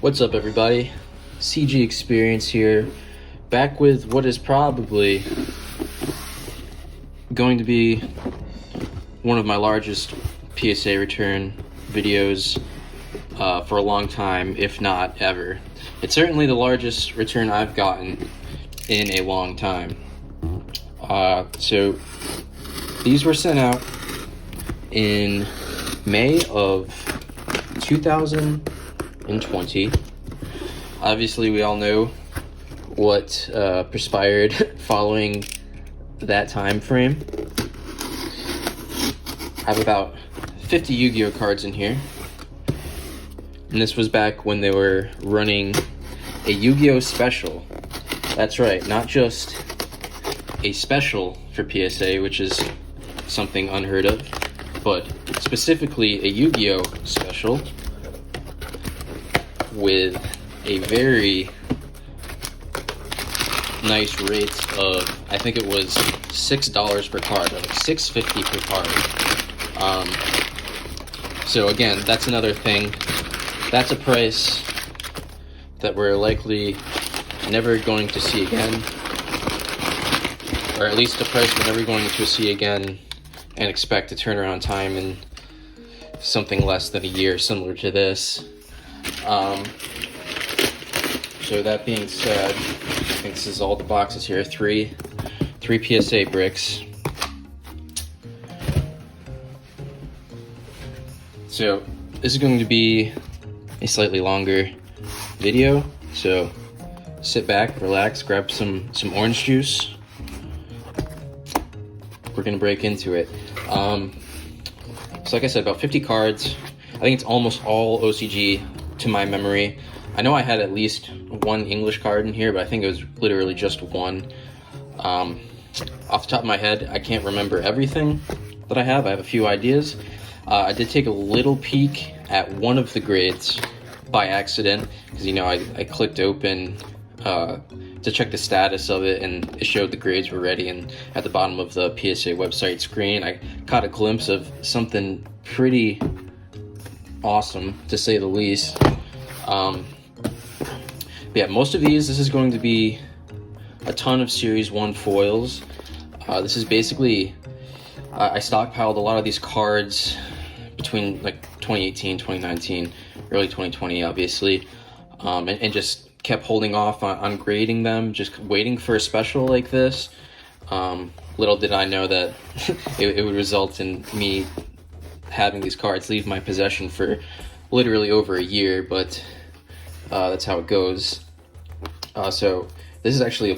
What's up, everybody? CG Experience here, back with what is probably going to be one of my largest PSA return videos for a long time, if not ever. It's certainly the largest return I've gotten in a long time. So these were sent out in May of 2020. Obviously, we all know what transpired following that time frame. I have about 50 Yu-Gi-Oh cards in here, and this was back when they were running a Yu-Gi-Oh special. That's right, not just a special for PSA, which is something unheard of, but specifically a Yu-Gi-Oh special with a very nice rate of, I think it was $6 per card, like $6.50 per card. So again, that's another thing. That's a price that we're likely never going to see again, or at least a price we're never going to see again and expect a turnaround time in something less than a year, similar to this. So that being said, I think this is all the boxes here. Three PSA bricks. So this is going to be a slightly longer video. So sit back, relax, grab some orange juice. We're gonna break into it. So like I said, about 50 cards. I think it's almost all OCG to my memory. I know I had at least one English card in here, but I think it was literally just one. Off the top of my head, I can't remember everything that I have. I have a few ideas. I did take a little peek at one of the grades by accident, because I clicked open to check the status of it, and it showed the grades were ready, and at the bottom of the PSA website screen, I caught a glimpse of something pretty awesome, to say the least. Yeah, most of this is going to be a ton of Series 1 foils. This is basically, I stockpiled a lot of these cards between like 2018, 2019, early 2020, obviously, and just kept holding off on grading them, just waiting for a special like this. Little did I know that it would result in me having these cards leave my possession for literally over a year, but that's how it goes. So this is actually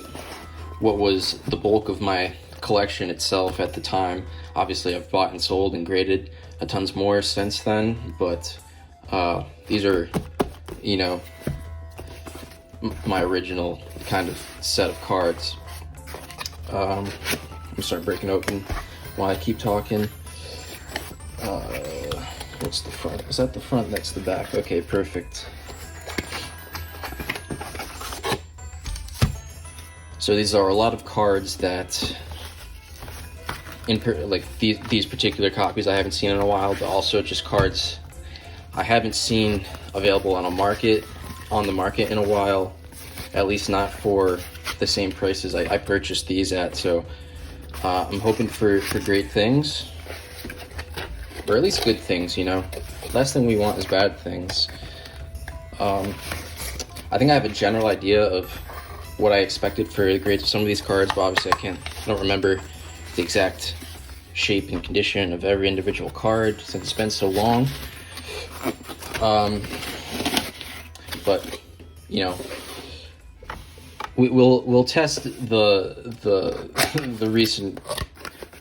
what was the bulk of my collection itself at the time. Obviously, I've bought and sold and graded a tons more since then, but these are, my original kind of set of cards. I'm gonna start breaking open while I keep talking. What's the front? Is that the front? That's the back. Okay, perfect. So these are a lot of cards that, these particular copies I haven't seen in a while, but also just cards I haven't seen available on the market in a while, at least not for the same prices I purchased these at. So I'm hoping for great things, or at least good things. Last thing we want is bad things. I think I have a general idea of what I expected for the grades of some of these cards, but obviously I don't remember the exact shape and condition of every individual card since it's been so long. But we'll test the recent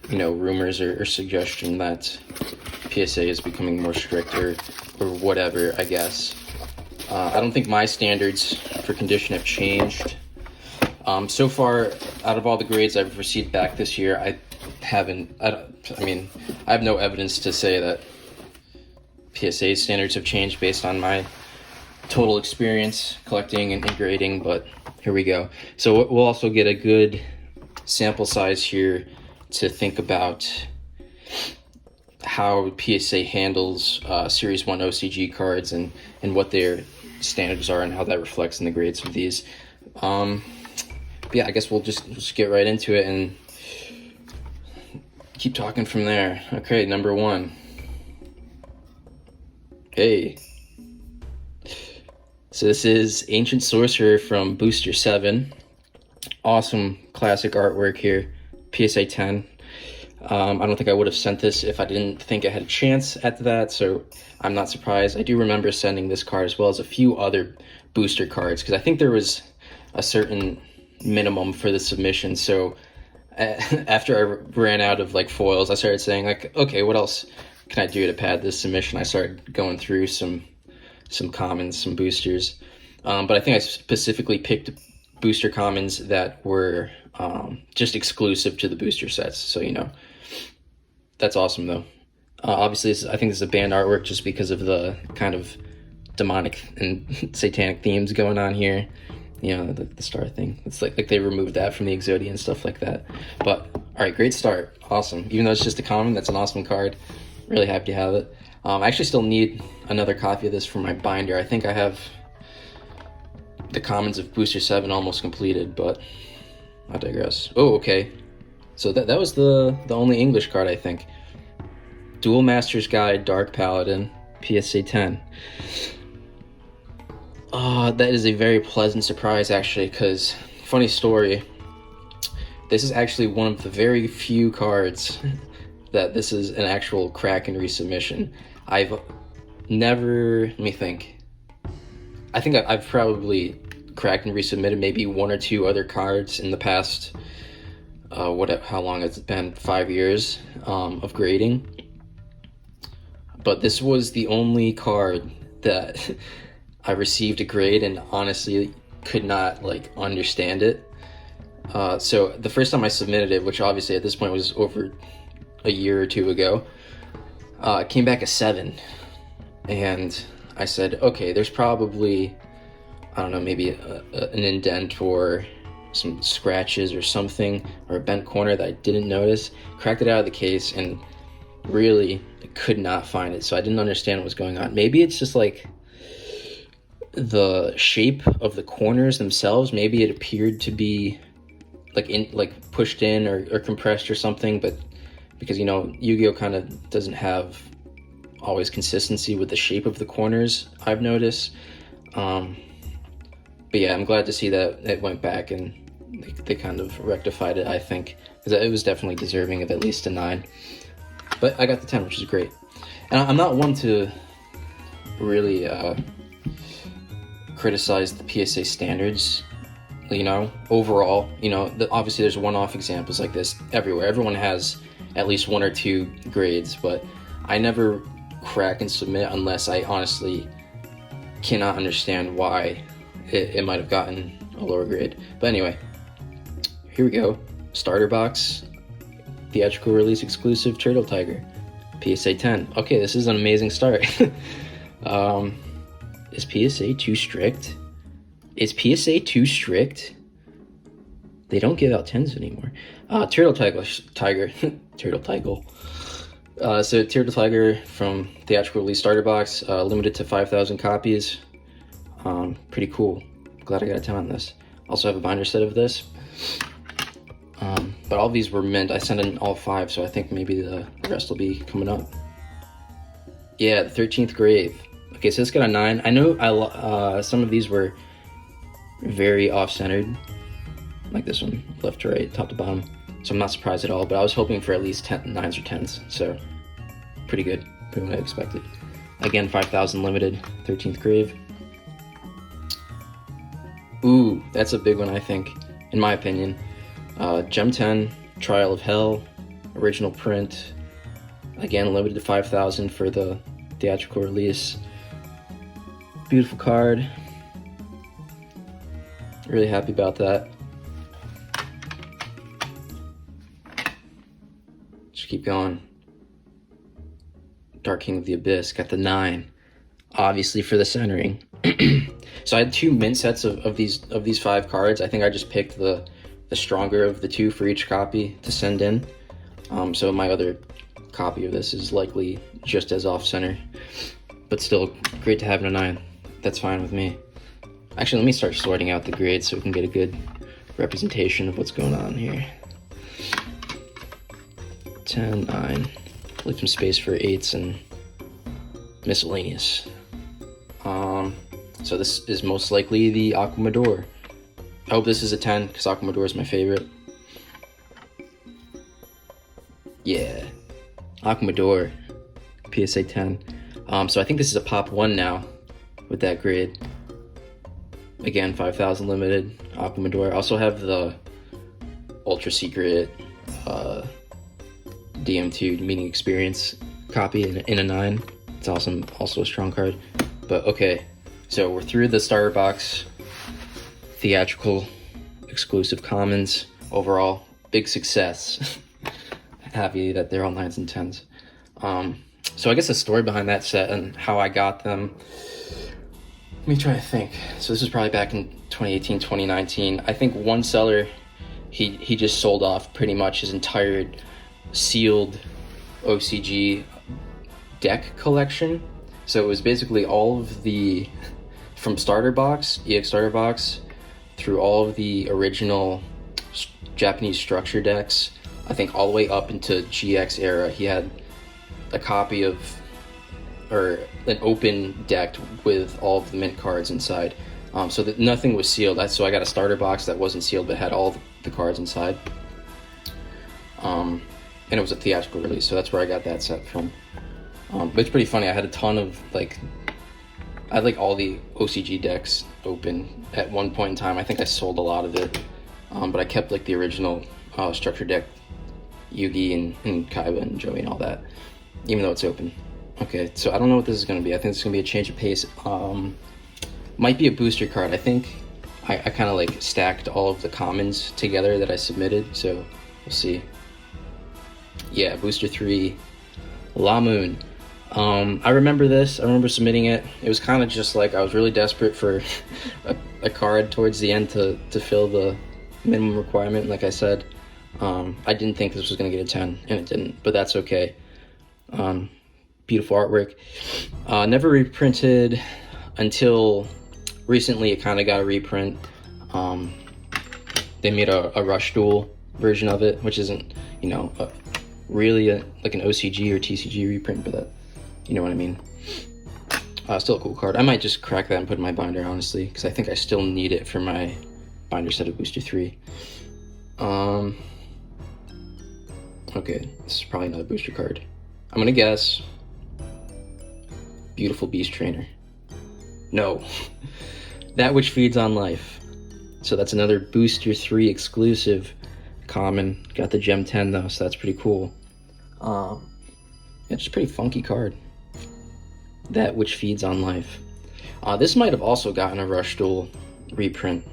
rumors or suggestion that PSA is becoming more strict or whatever, I guess. I don't think my standards for condition have changed. So far, out of all the grades I've received back this year, I have no evidence to say that PSA standards have changed based on my total experience collecting and grading, but here we go. So we'll also get a good sample size here to think about how PSA handles Series 1 OCG cards and what their standards are and how that reflects in the grades of these. But yeah, I guess we'll just get right into it and keep talking from there. Okay, number 1. Hey. So this is Ancient Sorcerer from Booster 7. Awesome classic artwork here. PSA 10. I don't think I would have sent this if I didn't think I had a chance at that, so I'm not surprised. I do remember sending this card as well as a few other booster cards, because I think there was a certain minimum for the submission. So after I ran out of like foils, I started saying like, okay, what else can I do to pad this submission? I started going through some commons, some boosters, but I think I specifically picked booster commons that were just exclusive to the booster sets. So, you know, that's awesome though. Obviously, I think this is a banned artwork just because of the kind of demonic and satanic themes going on here. You know, the star thing. It's like they removed that from the Exodia and stuff like that. But all right, great start. Awesome. Even though it's just a common, that's an awesome card. Really happy to have it. I actually still need another copy of this for my binder. I think I have the commons of Booster 7 almost completed, but I digress. Oh, okay. So that was the only English card, I think. Duel Master's Guide, Dark Paladin, PSA 10. That is a very pleasant surprise, actually, because, funny story, this is actually one of the very few cards that this is an actual crack and resubmission. I've never, let me think. I think I've probably cracked and resubmitted maybe 1 or 2 other cards in the past, how long has it been? 5 years of grading. But this was the only card that I received a grade and honestly could not like understand it. So the first time I submitted it, which obviously at this point was over a year or 2 ago, it came back a 7. And I said, okay, there's probably, I don't know, maybe an indent or some scratches or something, or a bent corner that I didn't notice. Cracked it out of the case and really could not find it. So I didn't understand what was going on. Maybe it's just like the shape of the corners themselves. Maybe it appeared to be like pushed in or compressed or something, but because, you know, Yu-Gi-Oh kind of doesn't have always consistency with the shape of the corners, I've noticed. But yeah, I'm glad to see that it went back and they kind of rectified it, I think, because it was definitely deserving of at least a 9. But I got the 10, which is great. And I'm not one to really criticize the PSA standards, you know, overall. You know, obviously there's one-off examples like this everywhere. Everyone has at least 1 or 2 grades, but I never crack and submit unless I honestly cannot understand why it might have gotten a lower grade. But anyway, here we go. Starter box, theatrical release exclusive Turtle Tiger, PSA 10. Okay, this is an amazing start. Is PSA too strict? Is PSA too strict? They don't give out 10s anymore. Turtle Tiger. Turtle Tiger. So Turtle Tiger from theatrical release starter box, limited to 5,000 copies. Pretty cool. Glad I got a 10 on this. Also have a binder set of this. But all these were mint. I sent in all 5, so I think maybe the rest will be coming up. Yeah, the 13th grave. Okay, so it's got a 9. I know some of these were very off-centered, like this one, left to right, top to bottom. So I'm not surprised at all, but I was hoping for at least 9s or 10s, so pretty good, pretty what I expected. Again, 5,000 limited, 13th grave. Ooh, that's a big one, I think, in my opinion. Gem 10, Trial of Hell, original print. Again, limited to 5,000 for the theatrical release. Beautiful card. Really happy about that. Just keep going. Dark King of the Abyss, got the 9. Obviously for the centering. So I had 2 mint sets of these 5 cards. I think I just picked the stronger of the 2 for each copy to send in. So my other copy of this is likely just as off-center, but still great to have in a 9. That's fine with me. Actually, let me start sorting out the grades so we can get a good representation of what's going on here. 10, 9. Leave some space for 8s and miscellaneous. So this is most likely the Aquamador. I hope this is a 10 because Aquamador is my favorite. Yeah, Aquamador, PSA 10. So I think this is a Pop 1 now with that grade. Again, 5,000 limited, Aquamador. I also have the Ultra Secret DM2 Meeting Experience copy in a 9. It's awesome, also a strong card. But okay, so we're through the starter box. Theatrical exclusive commons. Overall, big success. Happy that they're all 9s and 10s. So I guess the story behind that set and how I got them. Let me try to think. So this was probably back in 2018, 2019. I think one seller, he just sold off pretty much his entire sealed OCG deck collection. So it was basically all of the, from starter box, EX starter box, through all of the original Japanese structure decks, I think all the way up into GX era. He had a copy of, or an open deck with all of the mint cards inside. So that nothing was sealed. So I got a starter box that wasn't sealed but had all the cards inside. And it was a theatrical release, so that's where I got that set from. But it's pretty funny. I had a ton of I had all the OCG decks open at one point in time. I think I sold a lot of it, but I kept the original structure deck, Yugi and Kaiba and Joey and all that, even though it's open. Okay, so I don't know what this is going to be. I think it's going to be a change of pace. Might be a booster card. I think I kind of stacked all of the commons together that I submitted, so we'll see. Yeah, booster 3, La Moon. I remember this. I remember submitting it. It was kind of just I was really desperate for a card towards the end to fill the minimum requirement, like I said. I didn't think this was going to get a 10, and it didn't, but that's okay. Beautiful artwork. Never reprinted until recently. It kind of got a reprint. They made a Rush Duel version of it, which isn't, really an OCG or TCG reprint, but that, you know what I mean. Still a cool card. I might just crack that and put it in my binder, honestly, because I think I still need it for my binder set of Booster 3. Okay, this is probably not a booster card. I'm gonna guess Beautiful Beast Trainer. No. That Which Feeds on Life. So that's another Booster 3 exclusive common. Got the Gem 10 though, so that's pretty cool. It's a pretty funky card. That Which Feeds on Life. This might have also gotten a Rush Duel reprint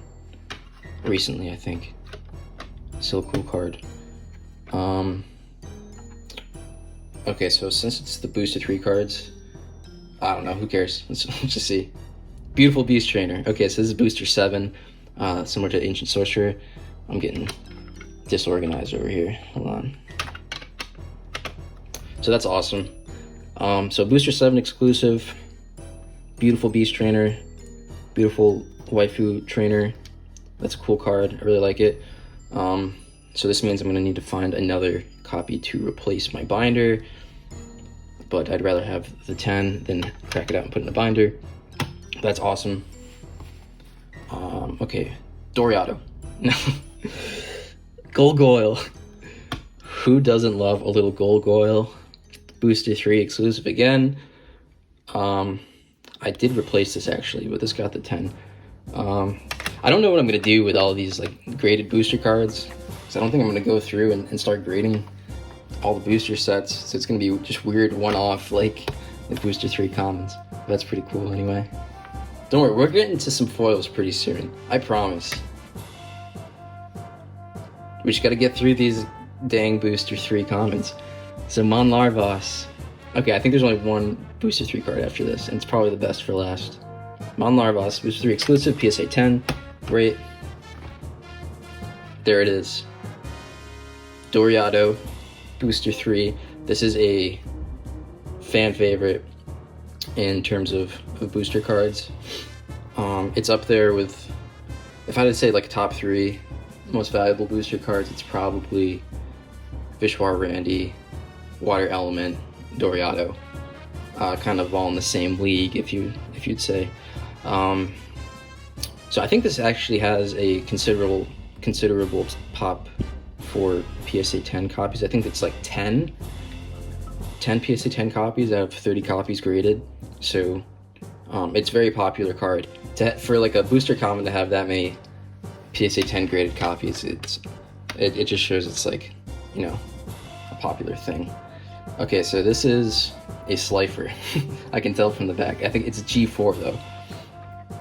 recently, I think. Still a cool card. Okay, so since it's the Booster 3 cards, I don't know, who cares? Let's just see. Beautiful Beast Trainer. Okay, so this is Booster 7, similar to Ancient Sorcerer. I'm getting disorganized over here. Hold on. So that's awesome. So Booster 7 exclusive, Beautiful Beast Trainer, Beautiful Waifu Trainer. That's a cool card. I really like it. So this means I'm going to need to find another copy to replace my binder, but I'd rather have the 10 than crack it out and put it in a binder. That's awesome. Okay, Doriado. Golgoyle. Who doesn't love a little Golgoyle? Booster 3 exclusive again. I did replace this actually, but this got the 10. I don't know what I'm gonna do with all these graded booster cards, because I don't think I'm gonna go through and start grading all the booster sets. So it's gonna be just weird one-off the Booster 3 commons. But that's pretty cool anyway. Don't worry, we're getting to some foils pretty soon. I promise. We just gotta get through these dang Booster 3 commons. So Mon Larvos. Okay, I think there's only one Booster 3 card after this, and it's probably the best for last. Mon Larvos, Booster 3 exclusive, PSA 10. Great. There it is. Doriado, Booster 3. This is a fan favorite. in terms of booster cards. It's up there with, if I had to say like top 3 most valuable booster cards, it's probably Vishwar Randy, Water Element, Doriado. Kind of all in the same league, if you'd say. So I think this actually has a considerable pop for PSA 10 copies. I think it's like 10 PSA 10 copies out of 30 copies graded. So it's a very popular card. For like a booster common to have that many PSA 10 graded copies, it just shows it's like, you know, a popular thing. Okay, so this is a Slifer. I can tell from the back. I think it's a G4 though.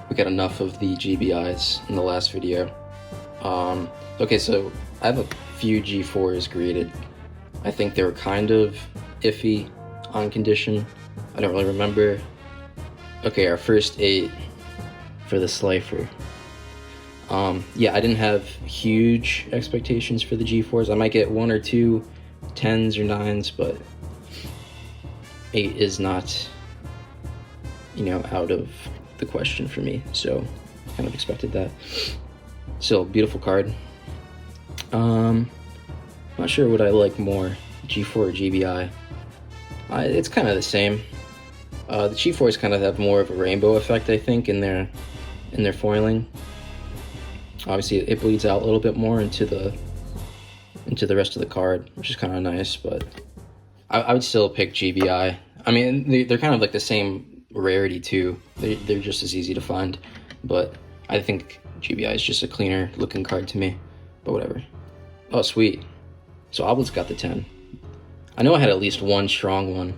We got enough of the GBIs in the last video. Okay, so I have a few G4s graded. I think they were kind of iffy on condition. I don't really remember. Okay, our first 8 for the Slifer. Yeah, I didn't have huge expectations for the G4s. I might get 1 or 2 10s or 9s, but 8 is not, you know, out of the question for me, so kind of expected that. Still, beautiful card. Not sure what I like more, G4 or GBI. It's kind of the same. The G4s kind of have more of a rainbow effect, I think, in their foiling. Obviously, it bleeds out a little bit more into the rest of the card, which is kind of nice, but I would still pick GBI. I mean, they're kind of like the same rarity too. They're just as easy to find, but I think GBI is just a cleaner looking card to me, but whatever. Oh, sweet. So Oblet's got the 10. I know I had at least one strong one.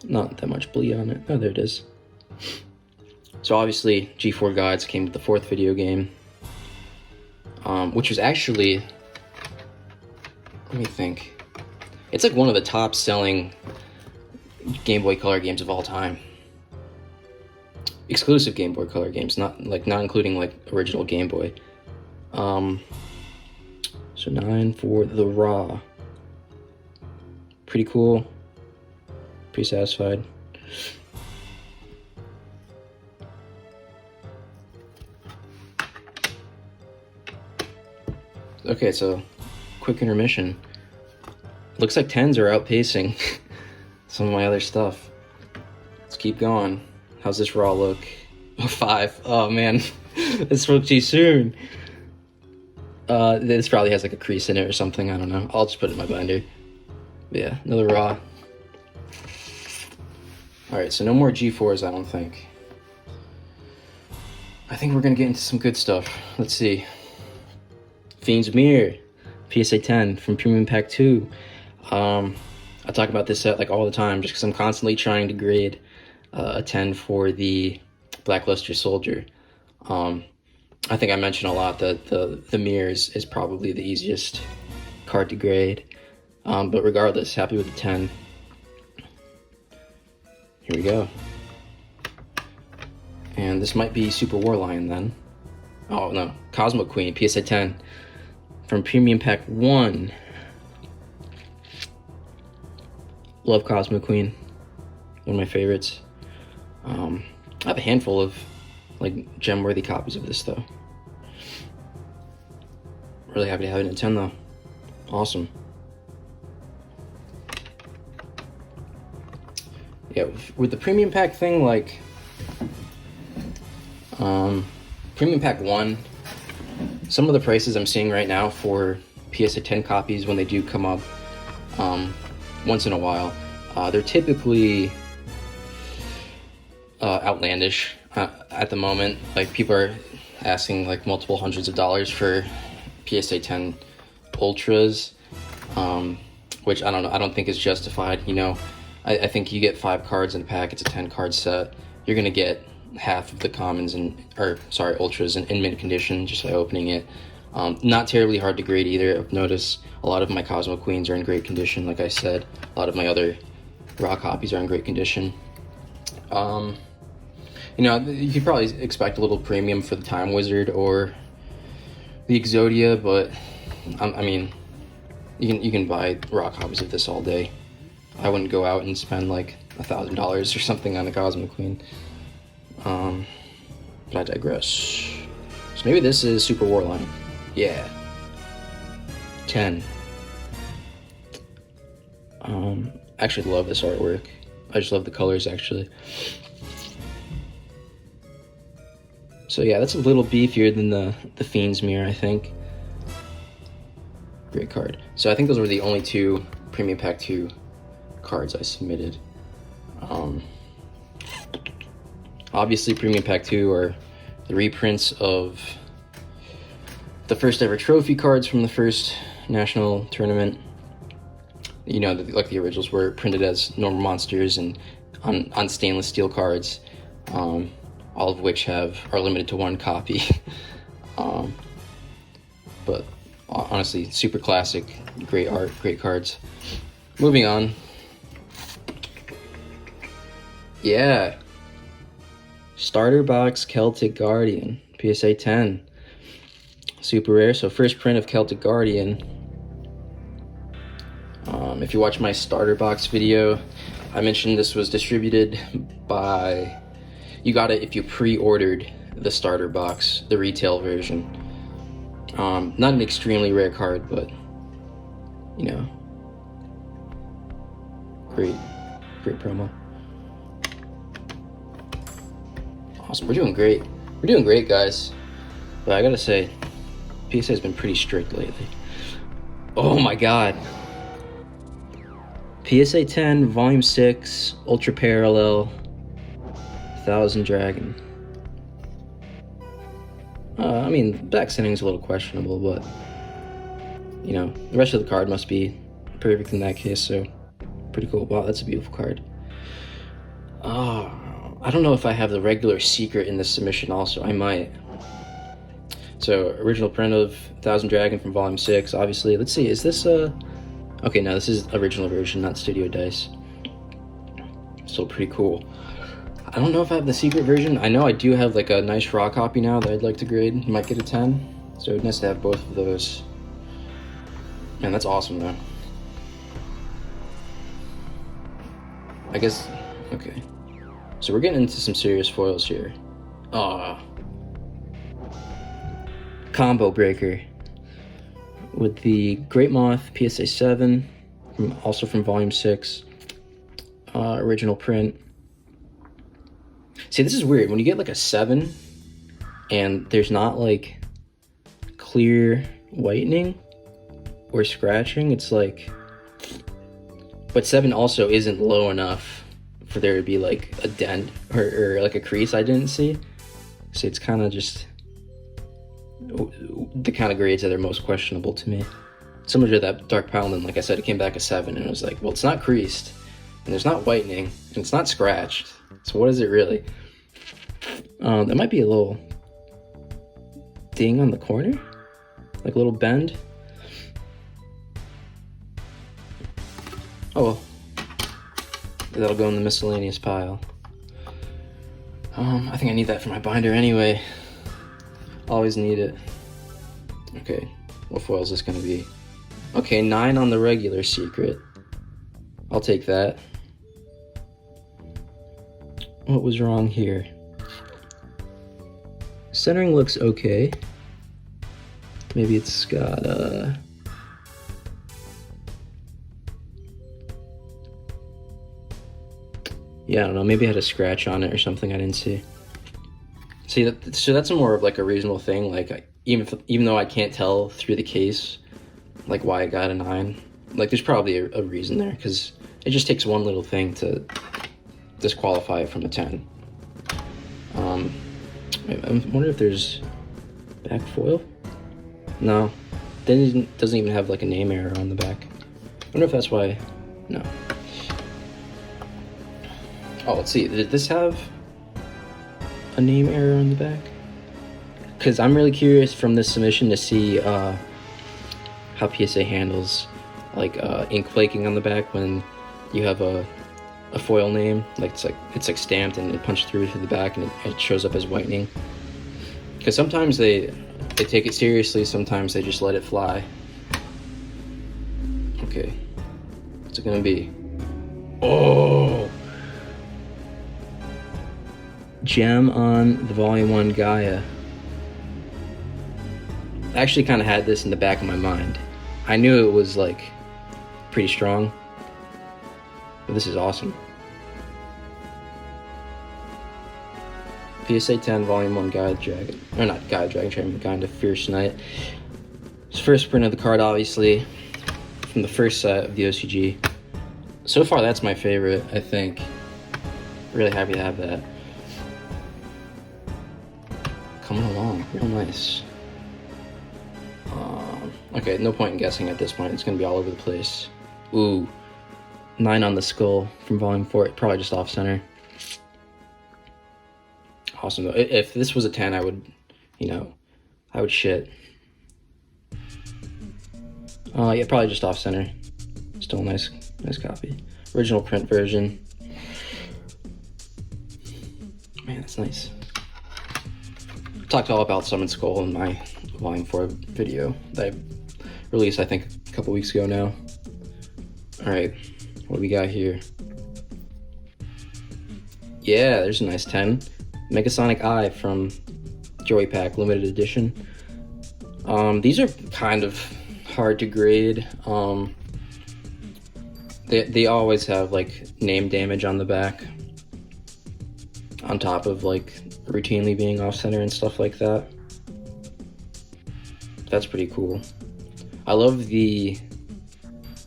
Not that much bleed on it. Oh, there it is. So obviously, G4 Guides came with the 4th video game, which was actually, let me think, it's like one of the top selling Game Boy Color games of all time. Exclusive Game Boy Color games, not including like original Game Boy. So 9 for the Raw. Pretty cool. Pretty satisfied. Okay, so quick intermission. Looks like 10s are outpacing some of my other stuff. Let's keep going. How's this raw look? Oh, 5. Oh man, this spoke too soon. This probably has like a crease in it or something. I don't know. I'll just put it in my binder. But yeah, another raw. Alright, so no more G4s, I don't think. I think we're gonna get into some good stuff. Let's see. Fiend's Mirror, PSA 10 from Premium Pack 2. I talk about this set like all the time just because I'm constantly trying to grade a 10 for the Blackluster Soldier. I think I mentioned a lot that the mirror is probably the easiest card to grade. But regardless, happy with the 10. Here we go. And this might be Super War Lion then. Oh no, Cosmo Queen, PSA 10 from Premium Pack 1. Love Cosmo Queen, one of my favorites. I have a handful of like gem-worthy copies of this though. Really happy to have it in 10 though. Awesome. Yeah, with the Premium Pack thing, like, Premium Pack 1, some of the prices I'm seeing right now for PSA 10 copies when they do come up once in a while, they're typically outlandish at the moment. Like, people are asking like multiple hundreds of dollars for PSA 10 Ultras, which I don't know, I don't think is justified, you know. I think you get 5 cards in a pack, it's a 10 card set. You're gonna get half of the commons ultras in mint condition just by opening it. Not terribly hard to grade either. I've noticed a lot of my Cosmo Queens are in great condition, like I said. A lot of my other raw copies are in great condition. You know, you could probably expect a little premium for the Time Wizard or the Exodia, but I mean, You can buy raw copies of this all day. I wouldn't go out and spend like $1,000 or something on the Cosmic Queen. But I digress. So maybe this is Super Warline. Yeah. 10. Actually love this artwork. I just love the colors, actually. So yeah, that's a little beefier than the Fiend's Mirror, I think. Great card. So I think those were the only 2 Premium Pack 2 cards I submitted. Obviously, Premium Pack 2 are the reprints of the first ever trophy cards from the first national tournament. You know, like the originals were printed as normal monsters and on stainless steel cards, all of which are limited to 1 copy. But honestly, super classic, great art, great cards. Moving on. Yeah. Starter Box Celtic Guardian, PSA 10. Super rare. So first print of Celtic Guardian. If you watch my starter box video, I mentioned this was distributed by... You got it if you pre-ordered the starter box, the retail version. Not an extremely rare card, but, you know, great promo. Awesome, we're doing great. We're doing great, guys. But I gotta say, PSA has been pretty strict lately. Oh my god. PSA 10, Volume 6, Ultra Parallel, 1000 Dragon. I mean, back setting's a little questionable, but, you know, the rest of the card must be perfect in that case, so pretty cool. Wow, that's a beautiful card. I don't know if I have the regular secret in this submission also. I might. So, original print of 1000 Dragon from Volume 6, obviously. Let's see, is this okay, no, this is original version, not Studio Dice. Still pretty cool. I don't know if I have the secret version. I know I do have like a nice raw copy now that I'd like to grade. Might get a 10. So it's nice to have both of those. Man, that's awesome though. I guess, okay. So we're getting into some serious foils here. Combo breaker. With the Great Moth PSA 7, also from Volume 6, original print. See, this is weird. When you get like a 7 and there's not like clear whitening or scratching, it's like... But 7 also isn't low enough for there to be like a dent or like a crease I didn't see. So it's kind of just... the kind of grades that are most questionable to me. Similar to that Dark Paladin, like I said, it came back a 7 and it was like, well, it's not creased and there's not whitening and it's not scratched, so what is it really? There might be a little ding on the corner, like a little bend. Oh well, that'll go in the miscellaneous pile. I think I need that for my binder anyway. Always need it. Okay, what foil is this gonna be? Okay, 9 on the regular secret. I'll take that. What was wrong here? Centering looks okay. Maybe it's got yeah, I don't know, maybe it had a scratch on it or something I didn't see. See, so that's more of like a reasonable thing. Like, even though I can't tell through the case, like why I got a 9, like there's probably a reason there, because it just takes one little thing to disqualify it from a 10. I wonder if there's back foil. No, then doesn't even have like a name error on the back. I wonder if that's why. No. Oh, let's see. Did this have a name error on the back? Because I'm really curious from this submission to see how PSA handles like ink flaking on the back when you have a foil name. Like it's like stamped and it punched through to the back and it shows up as whitening. Because sometimes they take it seriously, sometimes they just let it fly. Okay. What's it gonna be? Oh! Gem on the Volume 1 Gaia. I actually kind of had this in the back of my mind. I knew it was like pretty strong, but this is awesome. PSA 10 Volume 1 Gaia Dragon, or not Gaia Dragon, Gaia Fierce Knight. It's the first print of the card, obviously, from the first set of the OCG. So far, that's my favorite, I think. Really happy to have that. Coming along, real nice. Okay, no point in guessing at this point. It's gonna be all over the place. Ooh, 9 on the skull from Volume 4. Probably just off center. Awesome though. If this was a 10, I would, I would shit. Yeah, probably just off center. Still a nice copy. Original print version. Man, that's nice. Talked all about Summon Skull in my Volume 4 video that I released, I think, a couple weeks ago now. Alright, what do we got here? Yeah, there's a nice 10. Megasonic Eye from Joey Pack, limited edition. These are kind of hard to grade. They always have like name damage on the back, on top of like routinely being off center and stuff like that. That's pretty cool. I love the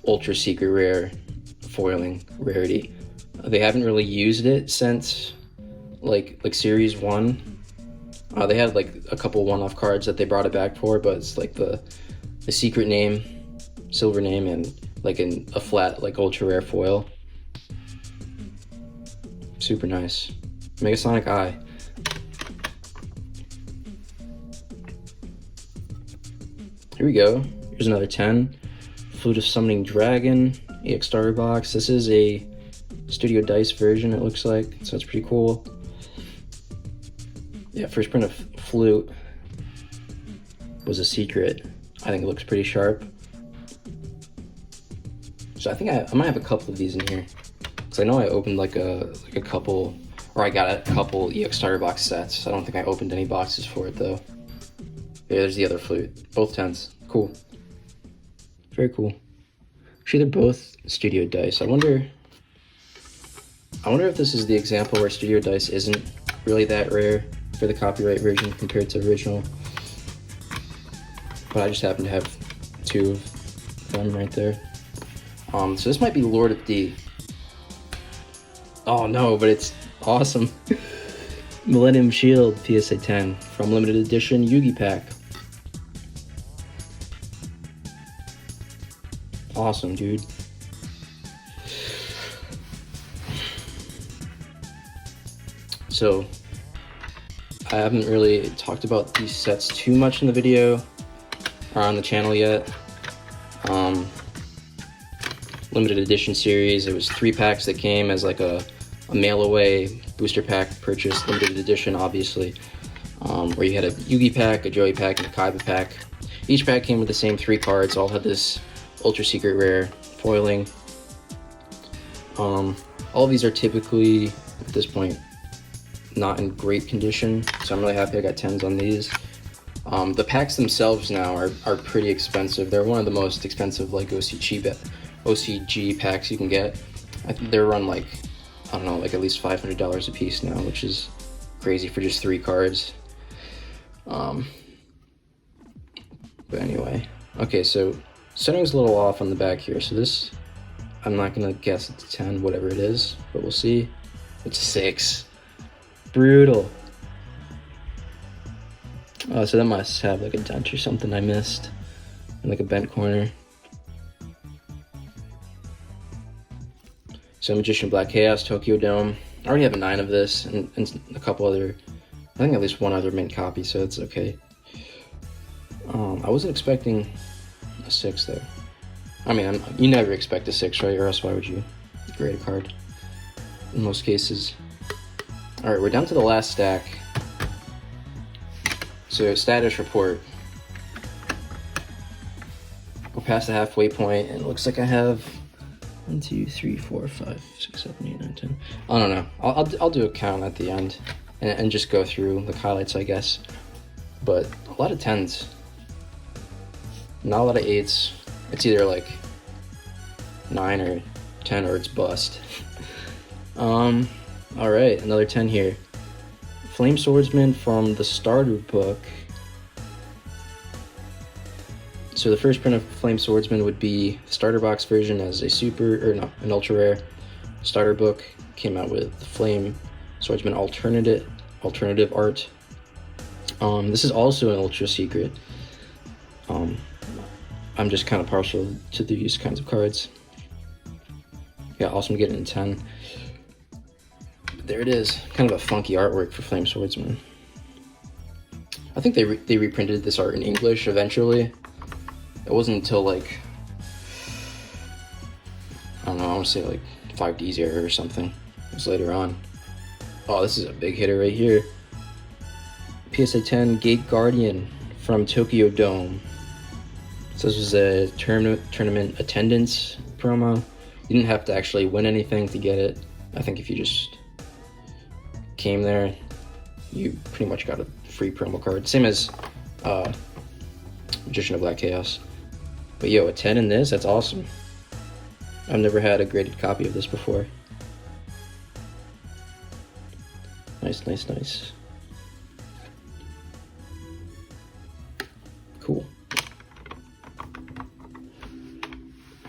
ultra secret rare foiling rarity. They haven't really used it since like series 1. They had like a couple one-off cards that they brought it back for, but it's like the secret name, silver name, and like in a flat like ultra rare foil. Super nice. Megasonic Eye. Here we go. Here's another 10. Flute of Summoning Dragon, EX Starter Box. This is a Studio Dice version, it looks like, so it's pretty cool. Yeah, first print of Flute was a secret. I think it looks pretty sharp. So I think I might have a couple of these in here, because I know I opened like a couple, or I got a couple EX Starter Box sets. I don't think I opened any boxes for it though. Yeah, there's the other Flute. Both 10s. Cool. Very cool. Actually, they're both Studio Dice. I wonder if this is the example where Studio Dice isn't really that rare for the copyright version compared to original. But I just happen to have 2 of them right there. So this might be Lord of D. Oh no, but it's awesome. Millennium Shield PSA 10 from limited edition Yugi Pack. Awesome, dude. So I haven't really talked about these sets too much in the video or on the channel yet. Limited edition series. It was 3 packs that came as like a mail away booster pack purchase, limited edition obviously, where you had a Yugi pack, a Joey pack, and a Kaiba pack. Each pack came with the same 3 cards, all had this ultra secret rare foiling. All of these are typically at this point not in great condition, so I'm really happy I got 10s on these. The packs themselves now are pretty expensive. They're one of the most expensive like OCG packs you can get. I think they're run like, I don't know, like at least $500 a piece now, which is crazy for just 3 cards. But anyway, okay, so centering's a little off on the back here, so this, I'm not gonna guess it's a 10, whatever it is, but we'll see. It's a 6. Brutal. So that must have like a dent or something I missed, and like a bent corner. So Magician Black Chaos, Tokyo Dome. I already have a 9 of this, and a couple other, I think at least 1 other mint copy, so it's okay. I wasn't expecting a 6 there. I mean, you never expect a 6, right? Or else why would you grade a card? In most cases. Alright, we're down to the last stack. So, status report. past the halfway point, and it looks like I have 1, 2, 3, 4, 5, 6, 7, 8, 9, 10. I don't know. I'll do a count at the end and just go through the highlights, I guess. But a lot of 10s, not a lot of 8s. It's either like 9 or 10 or it's bust. All right, another 10 here. Flame Swordsman from the starter book. So the first print of Flame Swordsman would be starter box version as a an ultra rare. Starter book came out with Flame Swordsman alternative art. This is also an ultra secret. I'm just kind of partial to these kinds of cards. Yeah, awesome getting in 10. There it is, kind of a funky artwork for Flame Swordsman. I think they reprinted this art in English eventually. It wasn't until like, I don't know, I want to say like 5D's era or something. It was later on. Oh, this is a big hitter right here. PSA 10 Gate Guardian from Tokyo Dome. So this was a tournament attendance promo. You didn't have to actually win anything to get it. I think if you just came there, you pretty much got a free promo card. Same as Magician of Black Chaos. But yo, a 10 in this, that's awesome. I've never had a graded copy of this before. Nice, nice, nice. Cool.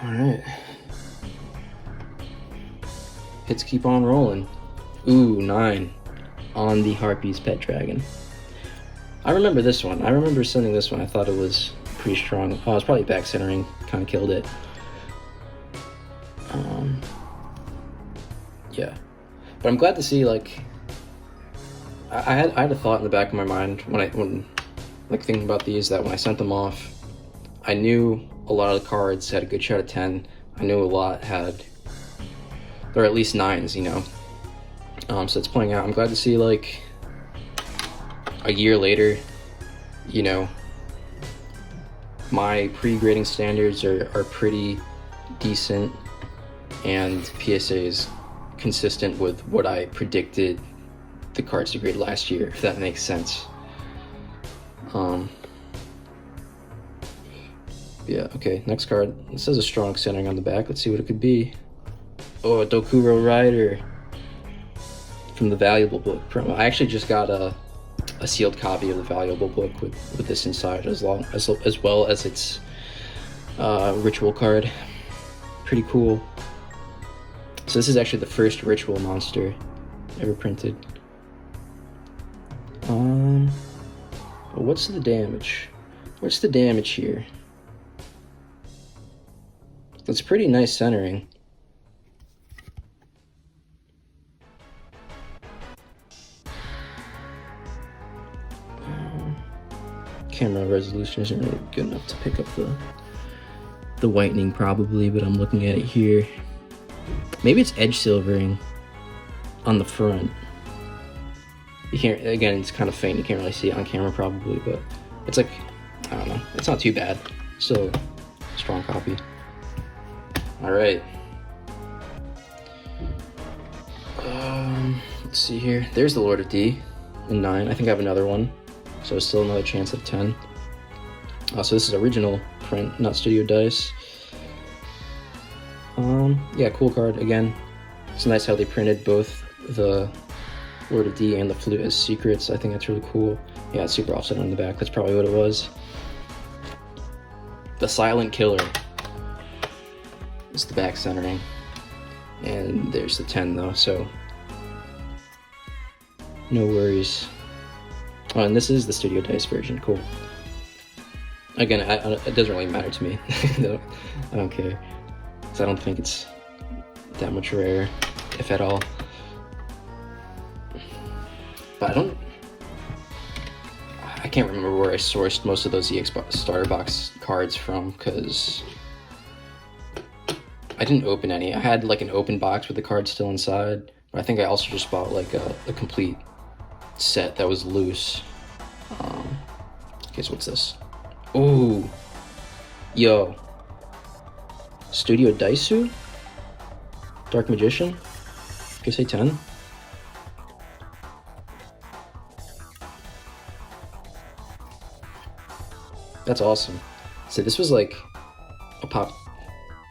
Alright. Hits keep on rolling. Ooh, 9 on the Harpy's Pet Dragon. I remember this one. I remember sending this one. I thought it was pretty strong. Oh, it was probably back centering. Kind of killed it. Yeah. But I'm glad to see, like, I had a thought in the back of my mind when like thinking about these, that when I sent them off, I knew a lot of the cards had a good shot at 10. I knew a lot had, or at least 9s, you know. So it's playing out. I'm glad to see, like, a year later, you know, my pre-grading standards are pretty decent, and PSA is consistent with what I predicted the cards to grade last year, if that makes sense. Yeah, okay, next card. This has a strong centering on the back. Let's see what it could be. Oh, a Dokuro Rider from the Valuable Book promo. I actually just got a sealed copy of the Valuable Book with this inside, as well as its ritual card. Pretty cool. So this is actually the first ritual monster ever printed. What's the damage? What's the damage here? That's pretty nice centering. Camera resolution isn't really good enough to pick up the whitening probably, but I'm looking at it here. Maybe it's edge silvering on the front. You can't, again, it's kind of faint, you can't really see it on camera probably, but it's like, I don't know, it's not too bad. Still a strong copy. Alright. Let's see here. There's the Lord of D in 9. I think I have another one, so still another chance at 10. So this is original print, not studio dice. Yeah, cool card. Again, it's nice how they printed both the Lord of D and the Flute as secrets. I think that's really cool. Yeah, it's super offset on the back. That's probably what it was. The Silent Killer. It's the back centering. And there's the 10 though, so no worries. Oh, and this is the studio dice version. Cool. Again, it doesn't really matter to me. I don't care. So I don't think it's that much rare, if at all. But I can't remember where I sourced most of those EX starter box cards from, because I didn't open any. I had like an open box with the cards still inside, but I think I also just bought like a complete set that was loose. Okay, so what's this? Ooh, yo, Studio Daisu, Dark Magician, PSA 10. That's awesome. So this was like a pop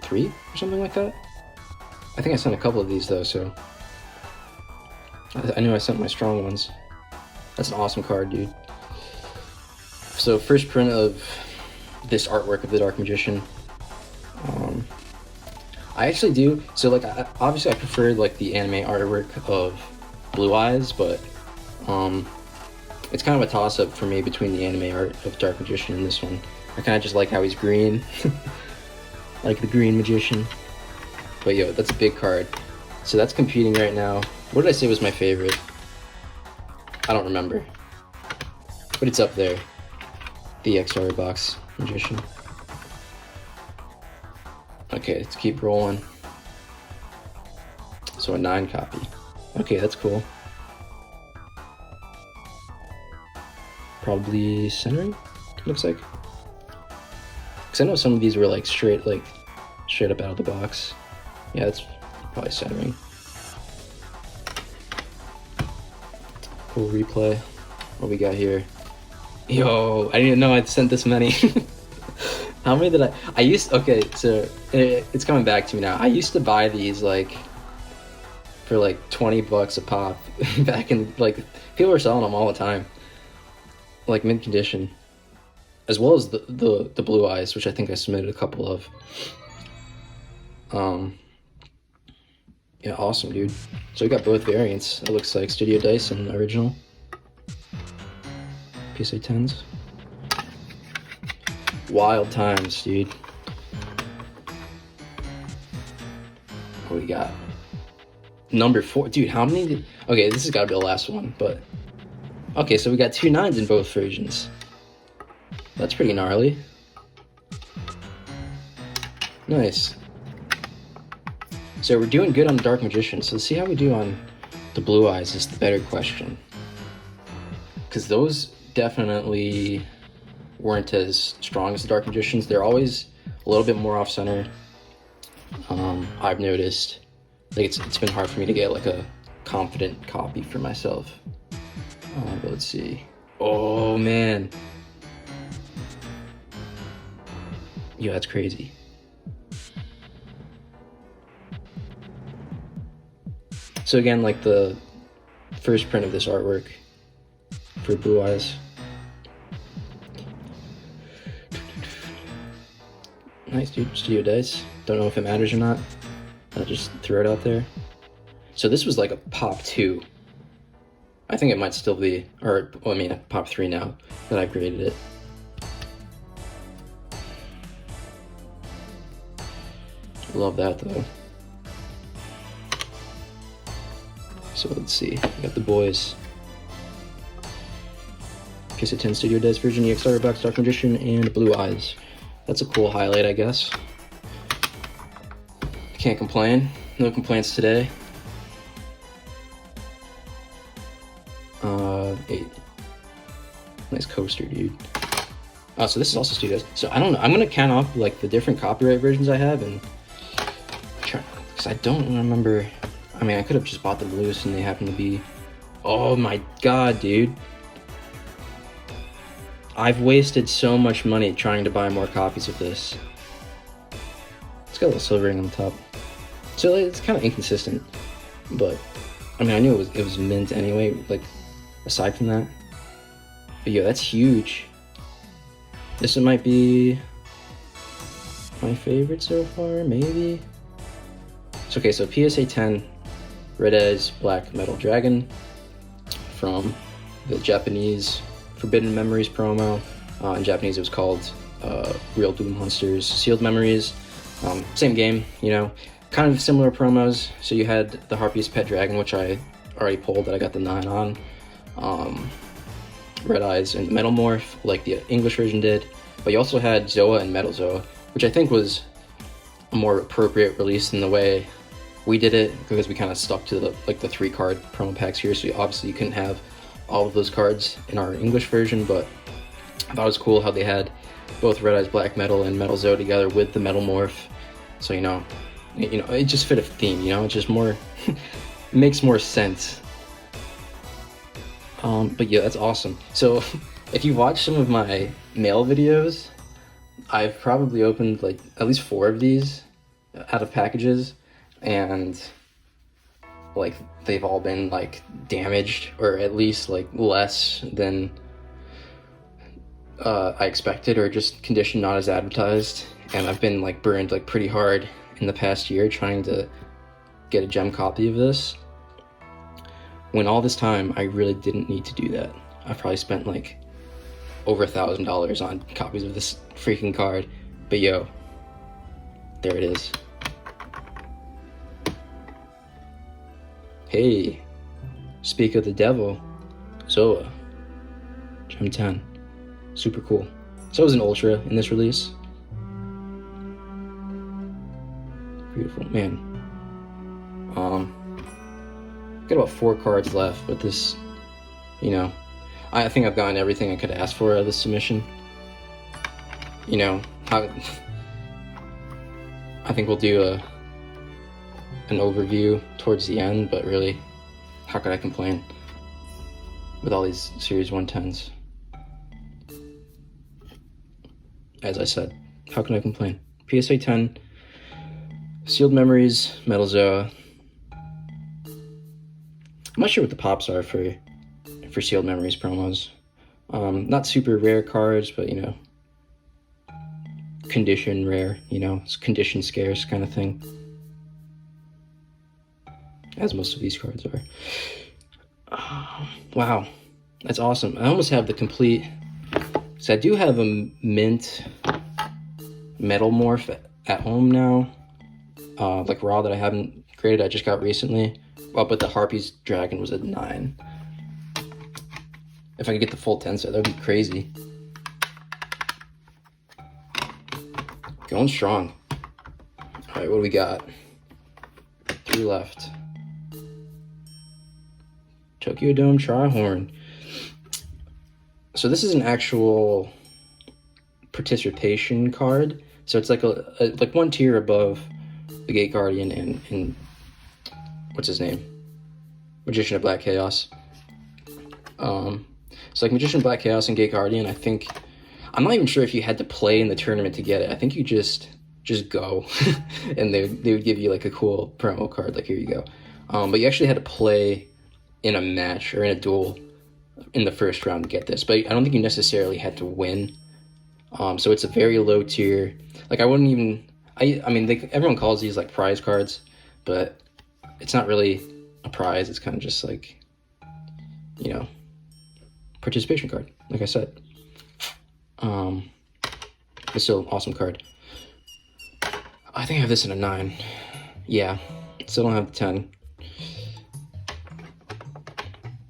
3 or something like that. I think I sent a couple of these though, so I knew I sent my strong ones. That's an awesome card, dude. So first print of this artwork of the Dark Magician. I actually do, so like obviously I prefer like the anime artwork of Blue Eyes, but it's kind of a toss-up for me between the anime art of Dark Magician and this one. I kind of just like how he's green, like the Green Magician. But yo, that's a big card. So that's competing right now. What did I say was my favorite? I don't remember, but it's up there. The XR Box Magician. Okay, let's keep rolling. So a 9 copy. Okay, that's cool. Probably centering, looks like. Because I know some of these were like straight up out of the box. Yeah, that's probably centering. Cool replay. What we got here? Yo, I didn't know I'd sent this many. How many did okay, so it's coming back to me now. I used to buy these like for like $20 a pop back in, like, people were selling them all the time, like mint condition, as well as the Blue Eyes, which I think I submitted a couple of. Yeah, awesome, dude. So we got both variants. It looks like Studio Dice and original PSA 10s. Wild times, dude. What we got? Number 4. Dude, how many okay, this has got to be the last one, but okay, so we got 2 9s in both versions. That's pretty gnarly. Nice. So we're doing good on Dark Magician, so let's see how we do on the Blue Eyes is the better question. Because those definitely weren't as strong as the Dark Magicians. They're always a little bit more off-center. I've noticed. Like it's been hard for me to get like a confident copy for myself. But let's see. Oh man. Yeah, that's crazy. So again, like the first print of this artwork for Blue Eyes. Nice, dude. Studio Dice. Don't know if it matters or not. I'll just throw it out there. So this was like a pop 2. I think it might still be, or well, I mean a pop 3 now that I've graded it. Love that though. So let's see. We got the boys. PSA 10 Studio Dice version, EXR Box, Dark Magician, and Blue Eyes. That's a cool highlight, I guess. Can't complain. No complaints today. 8. Nice coaster, dude. Oh, so this is also Studios. So I don't know. I'm gonna count off like the different copyright versions I have and try, because I don't remember. I mean, I could have just bought them loose and they happen to be. Oh my god, dude. I've wasted so much money trying to buy more copies of this. It's got a little silvering on the top. So it's kind of inconsistent, but I mean, I knew it was mint anyway, like aside from that. But yo, that's huge. This might be my favorite so far, maybe. So okay, so PSA 10 Red Eyes Black Metal Dragon from the Japanese Forbidden Memories promo. In Japanese it was called Real Doom Monsters Sealed Memories. Same game, you know, kind of similar promos. So you had the Harpy's Pet Dragon, which I already pulled, that I got the 9 on. Red Eyes and Metal Morph, like the English version did. But you also had Zoa and Metal Zoa, which I think was a more appropriate release in the way we did it, because we kind of stuck to the 3-card promo packs here. So obviously you couldn't have all of those cards in our English version, but I thought it was cool how they had both Red Eyes Black Metal and Metal Zoa together with the Metal Morph. So it just fit a theme. It's just more makes more sense. But yeah, that's awesome. So if you watch some of my mail videos, I've probably opened like at least 4 of these out of packages, and like they've all been like damaged, or at least like less than I expected, or just condition not as advertised. And I've been like burned like pretty hard in the past year trying to get a gem copy of this, when all this time I really didn't need to do that. I've probably spent like over $1,000 on copies of this freaking card. But yo, there it is. Hey, speak of the devil, Zoa, Gem 10, super cool. So it was an ultra in this release. Beautiful, man. Got about 4 cards left, but this, I think I've gotten everything I could ask for out of this submission. I think we'll do an overview towards the end, but really, how could I complain with all these Series 110s? As I said, how can I complain? PSA 10, Sealed Memories, Metal Zoa. I'm not sure what the pops are for Sealed Memories promos. Not super rare cards, but condition rare, it's condition scarce kind of thing, as most of these cards are. Wow, that's awesome. I almost have the complete, so I do have a mint metal morph at home now, like raw, that I haven't graded, I just got recently. Well, but the Harpy's Dragon was a 9. If I could get the full 10 set, that would be crazy. Going strong. Alright, what do we got? 3 left. Tokyo Dome Tri-Horn. So this is an actual participation card. So it's like like one tier above the Gate Guardian and what's his name? Magician of Black Chaos. So like Magician of Black Chaos and Gate Guardian, I think, I'm not even sure if you had to play in the tournament to get it. I think you just go and they would give you like a cool promo card, like here you go. But you actually had to play in a match or in a duel in the first round to get this. But I don't think you necessarily had to win. So it's a very low tier. Like I wouldn't even, I mean, everyone calls these like prize cards, but it's not really a prize. It's kind of just like, participation card, like I said. It's still an awesome card. I think I have this in a 9. Yeah, still don't have the 10.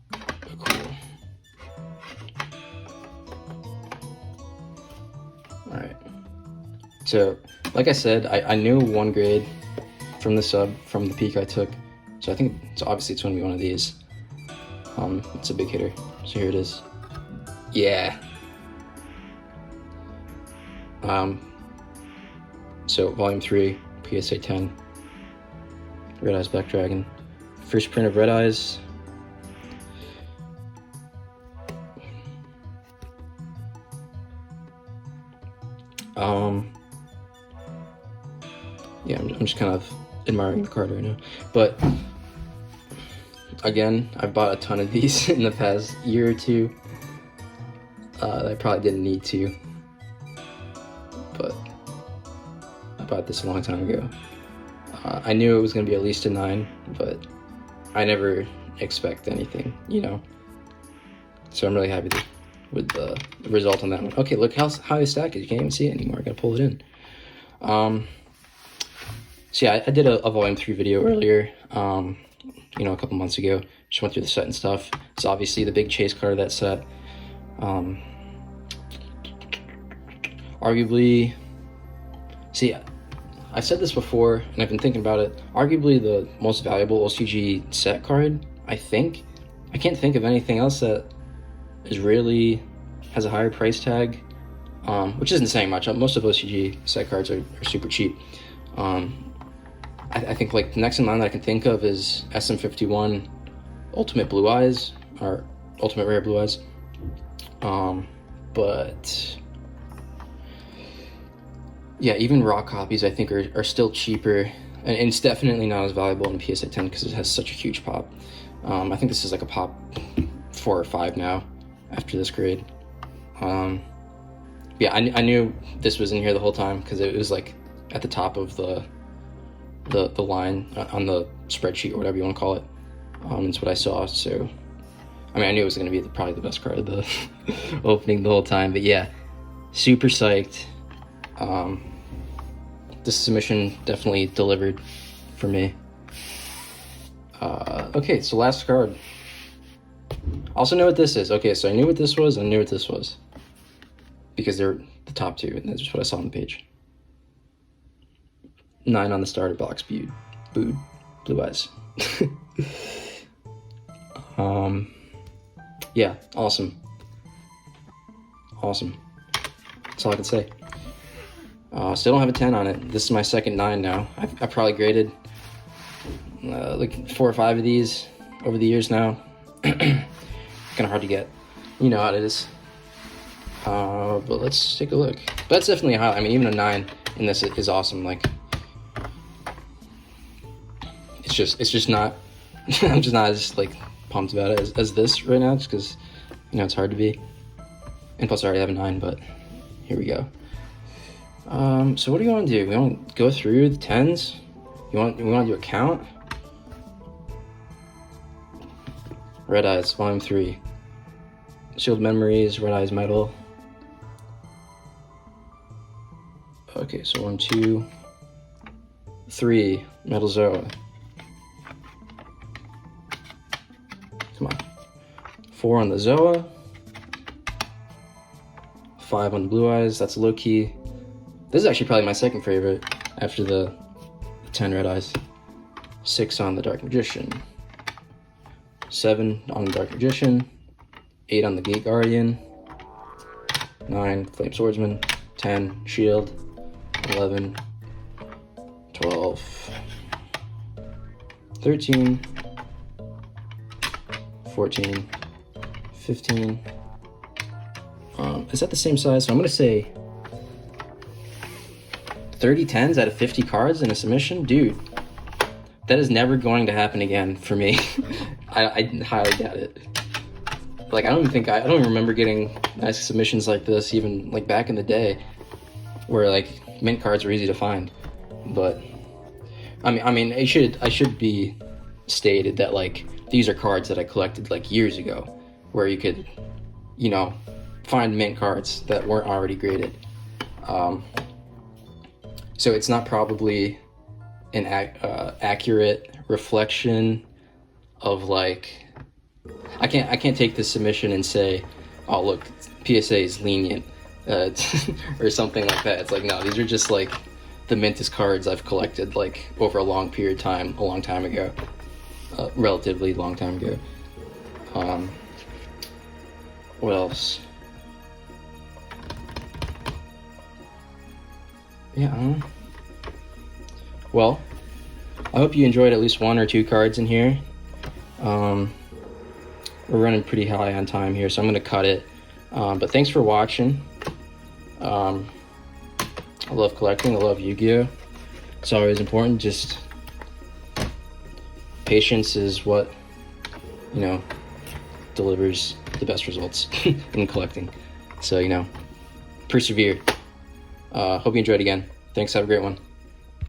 But cool. Alright. So, like I said, I knew 1 grade from the sub, from the peak I took. So I think, obviously it's going to be one of these. It's a big hitter. So here it is. Yeah. So volume 3, PSA 10, Red Eyes Black Dragon. First print of Red Eyes. Yeah, I'm just kind of admiring the card right now. But again, I've bought a ton of these in the past year or two. I probably didn't need to, but I bought this a long time ago. I knew it was going to be at least a 9, but I never expect anything, So I'm really happy with the result on that one. Okay, look how high the stack is. You can't even see it anymore. I gotta pull it in. So yeah, I did a volume 3 video earlier, a couple months ago. Just went through the set and stuff. It's obviously the big chase card of that set. Arguably, see, I've said this before, and I've been thinking about it. Arguably the most valuable OCG set card, I think. I can't think of anything else that is really has a higher price tag, which isn't saying much. Most of OCG set cards are super cheap. I think like the next in line that I can think of is SM51 Ultimate Blue Eyes, or Ultimate Rare Blue Eyes. But yeah, even raw copies I think are still cheaper, and it's definitely not as valuable in PSA 10 because it has such a huge pop. I think this is like a pop 4 or 5 now after this grade. Yeah, I knew this was in here the whole time because it was like at the top of the line on the spreadsheet or whatever you want to call it. It's what I saw, so I mean I knew it was going to be probably the best card of the opening the whole time. But yeah, super psyched. This submission definitely delivered for me. Okay, so last card. Also know what this is. Okay, so I knew what this was, and I knew what this was. Because they're the top two, and that's just what I saw on the page. 9 on the starter box, booed. Blue Eyes. Yeah, awesome. Awesome. That's all I can say. Still don't have a 10 on it. This is my second 9 now. I've probably graded like 4 or 5 of these over the years now. Kind of hard to get. You know how it is. But let's take a look. But that's definitely a highlight. I mean, even a 9 in this is awesome. Like, it's just not. I'm just not as like pumped about it as this right now, just because you know it's hard to be. And plus, I already have a 9. But here we go. So what do you want to do? We want to go through the 10s. We want to do a count. Red Eyes, Volume 3. Sealed Memories, Red Eyes Metal. Okay, so 1, 2, 3, Metal Zoa. Come on. 4 on the Zoa. 5 on the Blue Eyes, that's low key. This is actually probably my second favorite after the 10 Red Eyes. 6 on the Dark Magician. 7 on the Dark Magician. 8 on the Gate Guardian. 9 Flame Swordsman. 10 Shield. 11. 12. 13. 14. 15. Is that the same size? So I'm going to say 30 10s out of 50 cards in a submission? Dude, that is never going to happen again for me. I highly doubt it. Like, I don't even remember getting nice submissions like this, even like back in the day, where like mint cards were easy to find. But I mean, I should be stated that like these are cards that I collected like years ago, where you could, you know, find mint cards that weren't already graded. So it's not probably an accurate reflection of like, I can't take this submission and say, oh look, PSA is lenient, or something like that. It's like, no, these are just like the mintest cards I've collected like over a long period of time, a long time ago, relatively long time ago. What else? Yeah, I don't know. Well, I hope you enjoyed at least 1 or 2 cards in here. We're running pretty high on time here, so I'm going to cut it. But thanks for watching. I love collecting. I love Yu-Gi-Oh! It's always important. Just patience is what, you know, delivers the best results in collecting. So, you know, persevere. Hope you enjoyed again. Thanks. Have a great one.